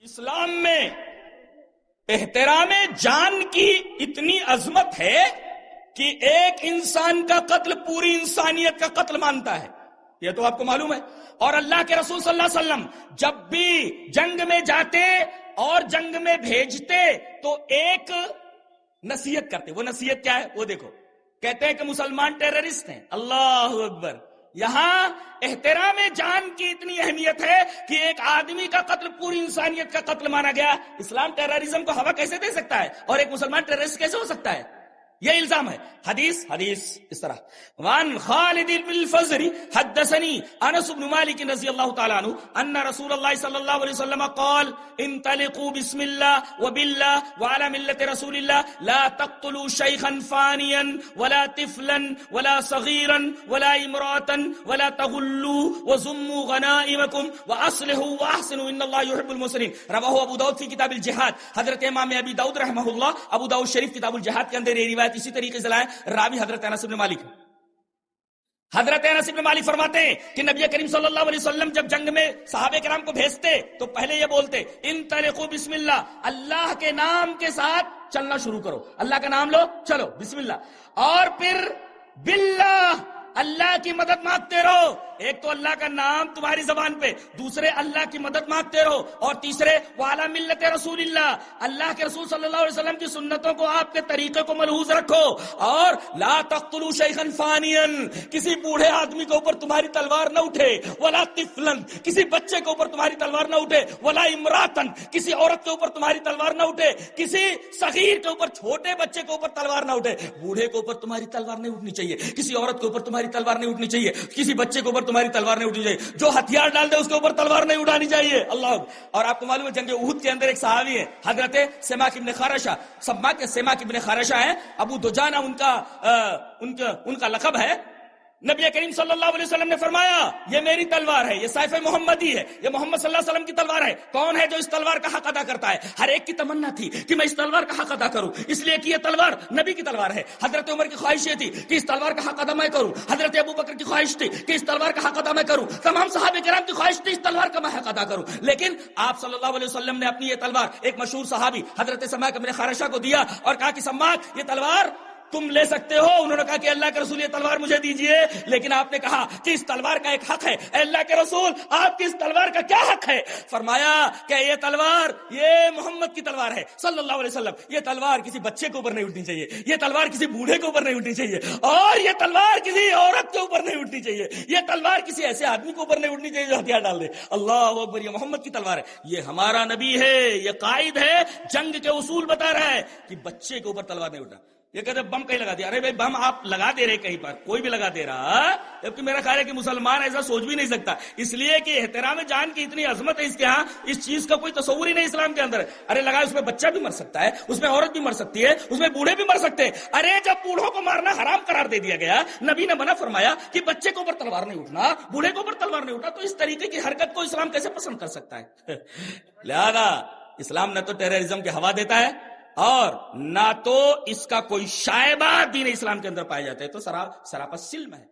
اسلام میں احترام جان کی اتنی عظمت ہے کہ ایک انسان کا قتل پوری انسانیت کا قتل مانتا ہے، یہ تو آپ کو معلوم ہے۔ اور اللہ کے رسول صلی اللہ علیہ وسلم جب بھی جنگ میں جاتے اور جنگ میں بھیجتے تو ایک نصیحت کرتے، وہ نصیحت کیا ہے وہ دیکھو، کہتے ہیں کہ مسلمان ٹیررسٹ ہیں۔ اللہ اکبر! یہاں احترام جان کی اتنی اہمیت ہے کہ ایک آدمی کا قتل پوری انسانیت کا قتل مانا گیا۔ اسلام ٹیررزم کو ہوا کیسے دے سکتا ہے اور ایک مسلمان ٹیررسٹ کیسے ہو سکتا ہے؟ یہ الزام ہے۔ حدیث اس طرح، وان خالد بن الفزر حدثني انس بن مالك رضی اللہ تعالی عنہ ان رسول اللہ صلی اللہ علیہ وسلم قال انطلقوا بسم الله وبالله وعلى ملة رسول الله لا تقتلوا شيخا فانيا ولا طفلا ولا صغيرا ولا امرأة ولا تغلوا وزموا غنائمكم واصلحوا واحسنوا ان الله يحب المحسنين۔ رواه ابو داؤد في کتاب الجہاد۔ حضرت امام ابی داؤد رحمہ اللہ ابو داؤد شریف کتاب الجہاد کے اندر یہ روایت اسی طریقے سے لائے۔ راوی حضرت انس بن مالک، حضرت انس بن مالک فرماتے ہیں کہ نبی کریم صلی اللہ علیہ وسلم جب جنگ میں صحابہ کرام کو بھیجتے تو پہلے یہ بولتے انطلقوا بسم اللہ، اللہ کے نام کے ساتھ چلنا شروع کرو، اللہ کا نام لو، چلو بسم اللہ، اور پھر باللہ، اللہ کی مدد مانگتے رہو۔ ایک تو اللہ کا نام تمہاری زبان پہ، دوسرے اللہ کی مدد مانگتے رہو، اور تیسرے وعلی ملت رسول اللہ، اللہ کے رسول صلی اللہ علیہ وسلم کی سنتوں کو، آپ کے طریقے کو ملحوظ رکھو، اور لا تقتلوا شیخا فانیا، کسی بوڑھے آدمی کے اوپر تمہاری تلوار نہ اٹھے، ولا طفلا، کسی بچے کے اوپر تمہاری تلوار نہ اٹھے، ولا امراتا، کسی عورت کے اوپر تمہاری تلوار نہ اٹھے، کسی صغیر کے اوپر، چھوٹے بچے کے اوپر تلوار نہ اٹھے، بوڑھے کے اوپر تمہاری تلوار نہیں اٹھنی چاہیے، کسی عورت کے اوپر تمہاری تلوار نہیں اٹھنی چاہیے، کسی بچے کے اوپر تمہاری تلوار نہیں اٹھنی چاہیے، جو ہتھیار ڈال دے اس کے اوپر تلوار نہیں اٹھانی چاہیے۔ اللہ! اور آپ کو معلوم ہے جنگ احد کے اندر ایک صحابی ہے حضرت سماک ابن خارشہ، سماک ابن خارشہ ہیں، ابو دجانہ ان کا لقب ہے۔ نبی کریم صلی اللہ علیہ وسلم نے فرمایا یہ میری تلوار ہے، یہ سیف محمدی ہے، یہ محمد صلی اللہ علیہ وسلم کی تلوار ہے۔ کون ہے جو اس تلوار کا حق ادا کرتا ہے؟ ہر ایک کی تمنا تھی کہ میں اس تلوار کا حق ادا کروں، اس لیے کہ یہ تلوار نبی کی تلوار ہے۔ حضرت عمر کی خواہش یہ تھی کہ اس تلوار کا حق ادا میں کروں، حضرت ابو بکر کی خواہش تھی کہ اس تلوار کا حق ادا میں کروں، تمام صحابہ کرام کی خواہش تھی اس تلوار کا میں حق ادا کروں، لیکن آپ صلی اللہ علیہ وسلم نے اپنی یہ تلوار ایک مشہور صحابی حضرت سماک ابن خارشہ کو دیا اور کہا کہ سماک یہ تلوار تم لے سکتے ہو۔ انہوں نے کہا کہ اللہ کے رسول یہ تلوار مجھے دیجئے، لیکن آپ نے کہا کہ اس تلوار کا ایک حق ہے، اے اللہ کے رسول آپ کی اس تلوار کا کیا حق ہے؟ فرمایا کہ یہ تلوار یہ محمد کی تلوار ہے صلی اللہ علیہ وسلم، یہ تلوار کسی بچے کے اوپر نہیں اٹھنی چاہیے، یہ تلوار کسی بوڑھے کے اوپر نہیں اٹھنی چاہیے، اور یہ تلوار کسی عورت کے اوپر نہیں اٹھنی چاہیے، یہ تلوار کسی ایسے آدمی کے اوپر نہیں اٹھنی چاہیے جو ہتھیار ڈال دے۔ اللہ اکبر! یہ محمد کی تلوار ہے، یہ ہمارا نبی ہے، یہ قائد ہے، جنگ کے اصول بتا رہا ہے کہ بچے کے اوپر تلوار نہیں اٹھنا۔ یہ کہتے بم کہیں لگا دیا، ارے بھائی بم آپ لگا دے رہے کہیں پر، کوئی بھی لگا دے رہا، جبکہ میرا خیال ہے کہ مسلمان ایسا سوچ بھی نہیں سکتا، اس لیے کہ احترام جان کی اتنی عظمت ہے اس کے ہاں، اس چیز کا کوئی تصور ہی نہیں اسلام کے اندر۔ ارے لگا اس میں بچہ بھی مر سکتا ہے، اس میں عورت بھی مر سکتی ہے، اس میں بوڑھے بھی مر سکتے ہیں۔ ارے جب بوڑھوں کو مارنا حرام قرار دے دیا گیا، نبی نے منع فرمایا کہ بچے کے اوپر تلوار نہیں اٹھنا، بوڑھے کے اوپر تلوار نہیں اٹھنا، تو اس طریقے کی حرکت کو اسلام کیسے پسند کر سکتا ہے؟ لہذا اسلام نہ تو ٹیررزم کی ہوا دیتا ہے اور نہ تو اس کا کوئی شائبہ دین اسلام کے اندر پایا جاتا ہے، تو سراپا سلم ہے۔